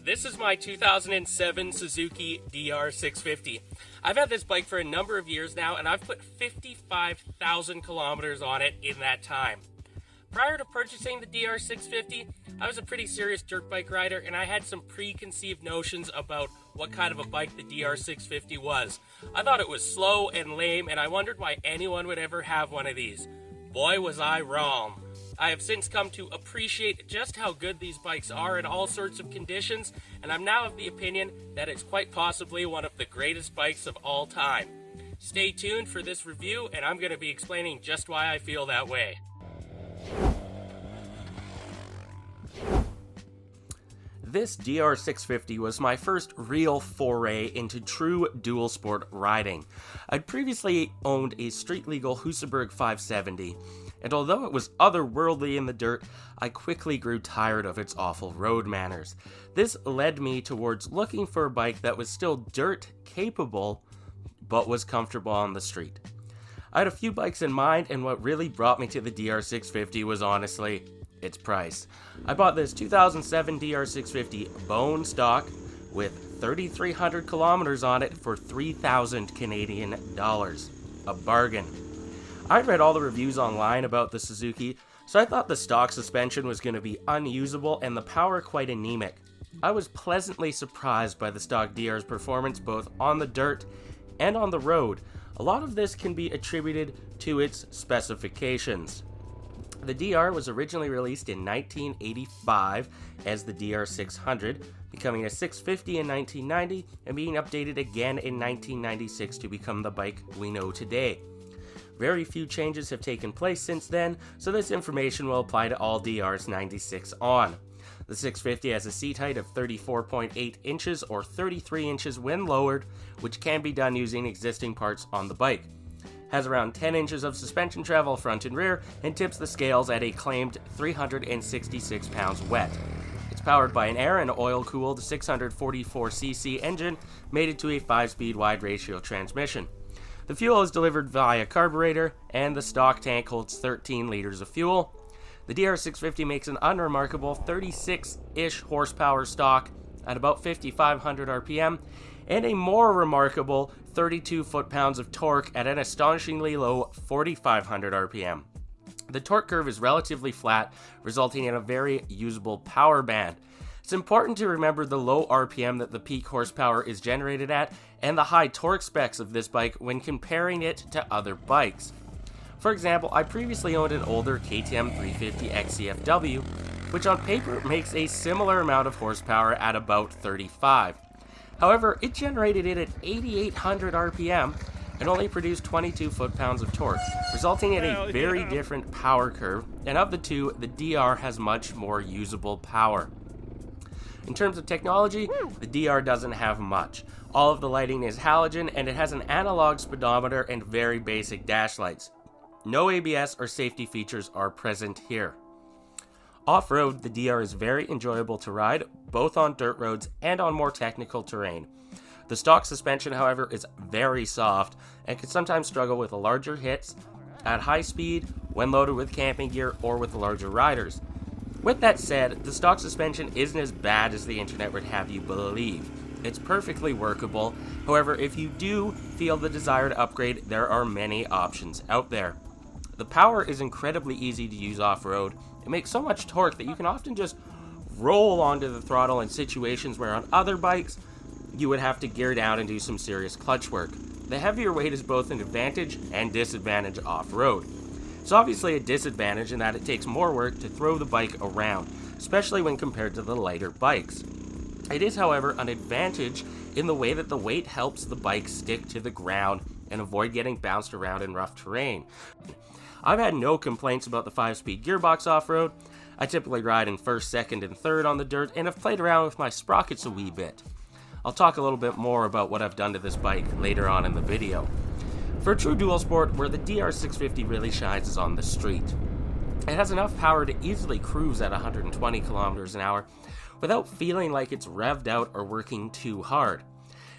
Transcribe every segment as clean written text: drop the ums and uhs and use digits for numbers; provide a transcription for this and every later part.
This is my 2007 Suzuki DR650. I've had this bike for a number of years now, and I've put 55,000 kilometers on it in that time. Prior to purchasing the DR650, I was a pretty serious dirt bike rider, and I had some preconceived notions about what kind of a bike the DR650 was. I thought it was slow and lame, and I wondered why anyone would ever have one of these. Boy, was I wrong. I have since come to appreciate just how good these bikes are in all sorts of conditions, and I'm now of the opinion that it's quite possibly one of the greatest bikes of all time. Stay tuned for this review, and I'm going to be explaining just why I feel that way. This DR650 was my first real foray into true dual sport riding. I'd previously owned a street-legal Husaberg 570, and although it was otherworldly in the dirt, I quickly grew tired of its awful road manners. This led me towards looking for a bike that was still dirt-capable, but was comfortable on the street. I had a few bikes in mind, and what really brought me to the DR650 was honestly its price. I bought this 2007 DR650 bone stock with 3,300 kilometers on it for 3,000 Canadian dollars. A bargain. I'd read all the reviews online about the Suzuki, so I thought the stock suspension was going to be unusable and the power quite anemic. I was pleasantly surprised by the stock DR's performance both on the dirt and on the road. A lot of this can be attributed to its specifications. The DR was originally released in 1985 as the DR600, becoming a 650 in 1990 and being updated again in 1996 to become the bike we know today. Very few changes have taken place since then, so this information will apply to all DRs 96 on. The 650 has a seat height of 34.8 inches or 33 inches when lowered, which can be done using existing parts on the bike. Has around 10 inches of suspension travel front and rear, and tips the scales at a claimed 366 pounds wet. It's powered by an air and oil-cooled 644cc engine mated to a 5-speed wide ratio transmission. The fuel is delivered via carburetor, and the stock tank holds 13 liters of fuel. The DR650 makes an unremarkable 36-ish horsepower stock at about 5,500 RPM, and a more remarkable 32 foot-pounds of torque at an astonishingly low 4,500 RPM. The torque curve is relatively flat, resulting in a very usable power band. It's important to remember the low RPM that the peak horsepower is generated at, and the high torque specs of this bike when comparing it to other bikes. For example, I previously owned an older KTM 350 XCFW, which on paper makes a similar amount of horsepower at about 35. However, it generated it at 8,800 RPM and only produced 22 foot-pounds of torque, resulting in a very different power curve, and of the two, the DR has much more usable power. In terms of technology, the DR doesn't have much. All of the lighting is halogen, and it has an analog speedometer and very basic dash lights. No ABS or safety features are present here. Off-road, the DR is very enjoyable to ride, both on dirt roads and on more technical terrain. The stock suspension, however, is very soft and can sometimes struggle with larger hits at high speed, when loaded with camping gear, or with larger riders. With that said, the stock suspension isn't as bad as the internet would have you believe. It's perfectly workable. However, if you do feel the desire to upgrade, there are many options out there. The power is incredibly easy to use off-road. It makes so much torque that you can often just roll onto the throttle in situations where on other bikes, you would have to gear down and do some serious clutch work. The heavier weight is both an advantage and disadvantage off-road. It's obviously a disadvantage in that it takes more work to throw the bike around, especially when compared to the lighter bikes. It is, however, an advantage in the way that the weight helps the bike stick to the ground and avoid getting bounced around in rough terrain. I've had no complaints about the 5-speed gearbox off-road. I typically ride in first, second, and third on the dirt, and have played around with my sprockets a wee bit. I'll talk a little bit more about what I've done to this bike later on in the video. For a true dual sport, where the DR650 really shines is on the street. It has enough power to easily cruise at 120 kilometers an hour without feeling like it's revved out or working too hard.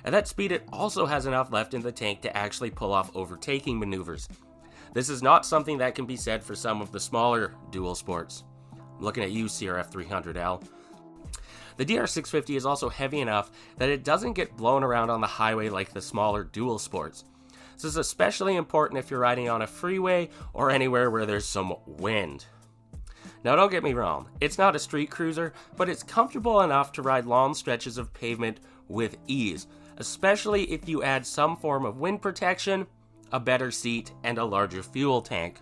At that speed, it also has enough left in the tank to actually pull off overtaking maneuvers. This is not something that can be said for some of the smaller dual sports. I'm looking at you, CRF 300L. The DR650 is also heavy enough that it doesn't get blown around on the highway like the smaller dual sports. This is especially important if you're riding on a freeway or anywhere where there's some wind. Now don't get me wrong, it's not a street cruiser, but it's comfortable enough to ride long stretches of pavement with ease, especially if you add some form of wind protection, a better seat, and a larger fuel tank.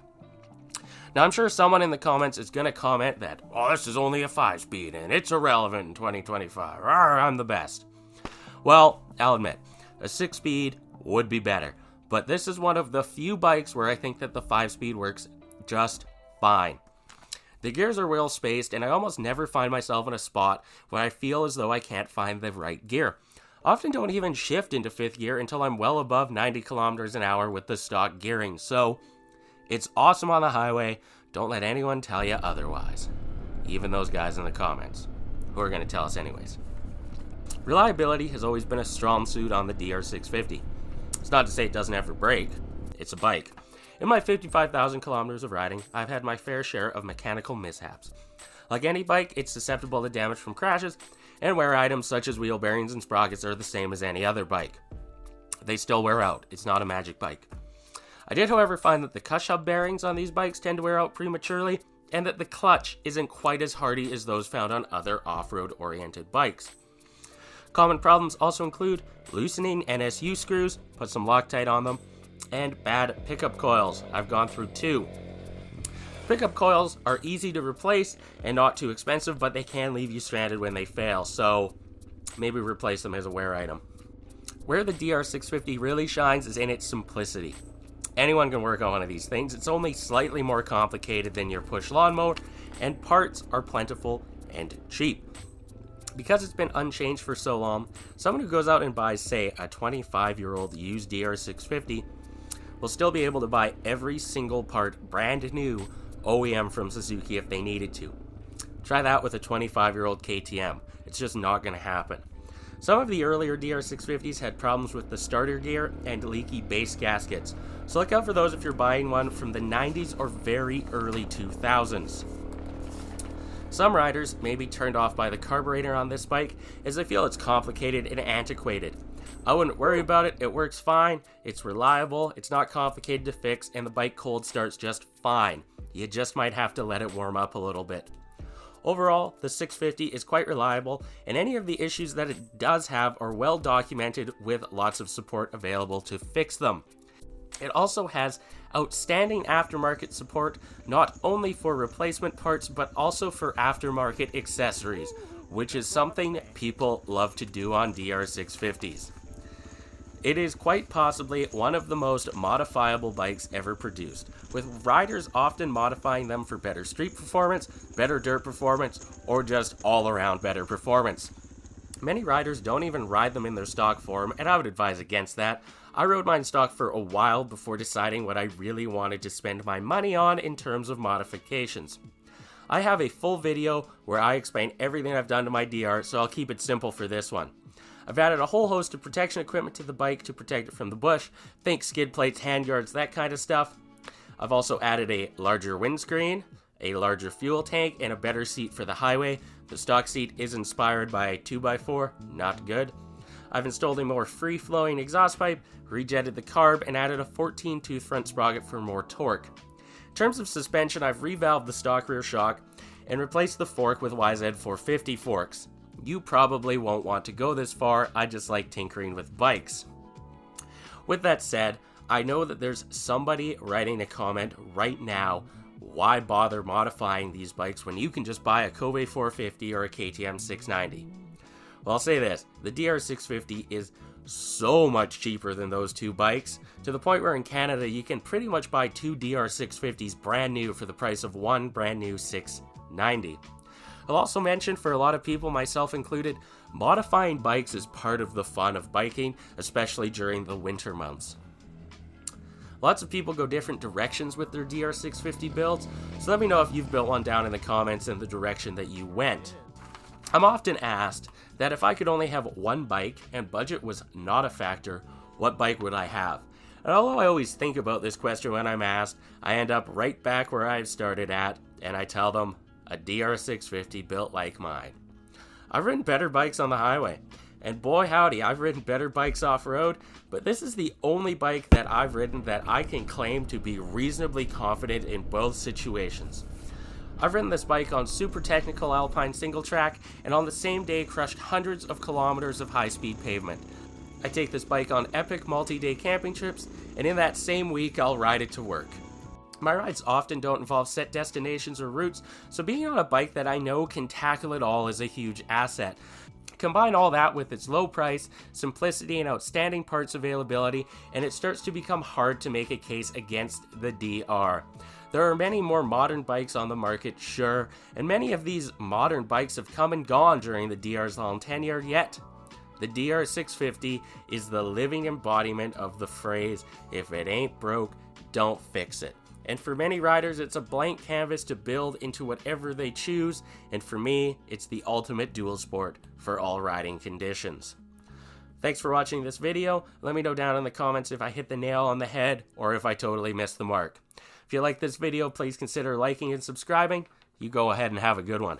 Now I'm sure someone in the comments is going to comment that, oh, this is only a 5-speed and it's irrelevant in 2025, I'm the best. Well, I'll admit, a 6-speed would be better, but this is one of the few bikes where I think that the 5-speed works just fine. The gears are well spaced, and I almost never find myself in a spot where I feel as though I can't find the right gear. I often don't even shift into 5th gear until I'm well above 90 kilometers an hour with the stock gearing, so it's awesome on the highway. Don't let anyone tell you otherwise. Even those guys in the comments, who are going to tell us anyways. Reliability has always been a strong suit on the DR650. It's not to say it doesn't ever break. It's a bike. In my 55,000 kilometers of riding, I've had my fair share of mechanical mishaps. Like any bike, it's susceptible to damage from crashes, and wear items such as wheel bearings and sprockets are the same as any other bike. They still wear out. It's not a magic bike. I did, however, find that the cush hub bearings on these bikes tend to wear out prematurely, and that the clutch isn't quite as hardy as those found on other off-road oriented bikes. Common problems also include loosening NSU screws, put some Loctite on them, and bad pickup coils. I've gone through 2. Pickup coils are easy to replace and not too expensive, but they can leave you stranded when they fail, so maybe replace them as a wear item. Where the DR650 really shines is in its simplicity. Anyone can work on one of these things. It's only slightly more complicated than your push lawnmower, and parts are plentiful and cheap. Because it's been unchanged for so long, someone who goes out and buys, say, a 25-year-old used DR650 will still be able to buy every single part brand new OEM from Suzuki if they needed to. Try that with a 25-year-old KTM. It's just not going to happen. Some of the earlier DR650s had problems with the starter gear and leaky base gaskets, so look out for those if you're buying one from the 90s or very early 2000s. Some riders may be turned off by the carburetor on this bike as they feel it's complicated and antiquated. I wouldn't worry about it. It works fine, it's reliable, it's not complicated to fix, and the bike cold starts just fine. You just might have to let it warm up a little bit. Overall, the 650 is quite reliable, and any of the issues that it does have are well documented with lots of support available to fix them. It also has outstanding aftermarket support, not only for replacement parts, but also for aftermarket accessories, which is something people love to do on DR650s. It is quite possibly one of the most modifiable bikes ever produced, with riders often modifying them for better street performance, better dirt performance, or just all-around better performance. Many riders don't even ride them in their stock form, and I would advise against that. I rode mine stock for a while before deciding what I really wanted to spend my money on in terms of modifications. I have a full video where I explain everything I've done to my DR, so I'll keep it simple for this one. I've added a whole host of protection equipment to the bike to protect it from the bush. Think skid plates, handguards, that kind of stuff. I've also added a larger windscreen, a larger fuel tank, and a better seat for the highway. The stock seat is inspired by a 2x4, not good. I've installed a more free-flowing exhaust pipe, rejetted the carb, and added a 14-tooth front sprocket for more torque. In terms of suspension, I've revalved the stock rear shock and replaced the fork with YZ450 forks. You probably won't want to go this far, I just like tinkering with bikes. With that said, I know that there's somebody writing a comment right now, why bother modifying these bikes when you can just buy a Kobe 450 or a KTM 690? Well, I'll say this, the DR650 is so much cheaper than those two bikes, to the point where in Canada you can pretty much buy 2 DR650s brand new for the price of one brand new 690. I'll also mention, for a lot of people, myself included, modifying bikes is part of the fun of biking, especially during the winter months. Lots of people go different directions with their DR650 builds, so let me know if you've built one down in the comments in the direction that you went. I'm often asked that if I could only have one bike and budget was not a factor, what bike would I have? And although I always think about this question when I'm asked, I end up right back where I started at, and I tell them, a DR650 built like mine. I've ridden better bikes on the highway, and boy howdy, I've ridden better bikes off-road, but this is the only bike that I've ridden that I can claim to be reasonably confident in both situations. I've ridden this bike on super technical alpine single track, and on the same day crushed hundreds of kilometers of high-speed pavement. I take this bike on epic multi-day camping trips, and in that same week I'll ride it to work. My rides often don't involve set destinations or routes, so being on a bike that I know can tackle it all is a huge asset. Combine all that with its low price, simplicity, and outstanding parts availability, and it starts to become hard to make a case against the DR. There are many more modern bikes on the market, sure, and many of these modern bikes have come and gone during the DR's long tenure, yet the DR650 is the living embodiment of the phrase, if it ain't broke, don't fix it. And for many riders, it's a blank canvas to build into whatever they choose, and for me, it's the ultimate dual sport for all riding conditions. Thanks for watching this video. Let me know down in the comments if I hit the nail on the head or if I totally missed the mark. If you like this video, please consider liking and subscribing. You go ahead and have a good one.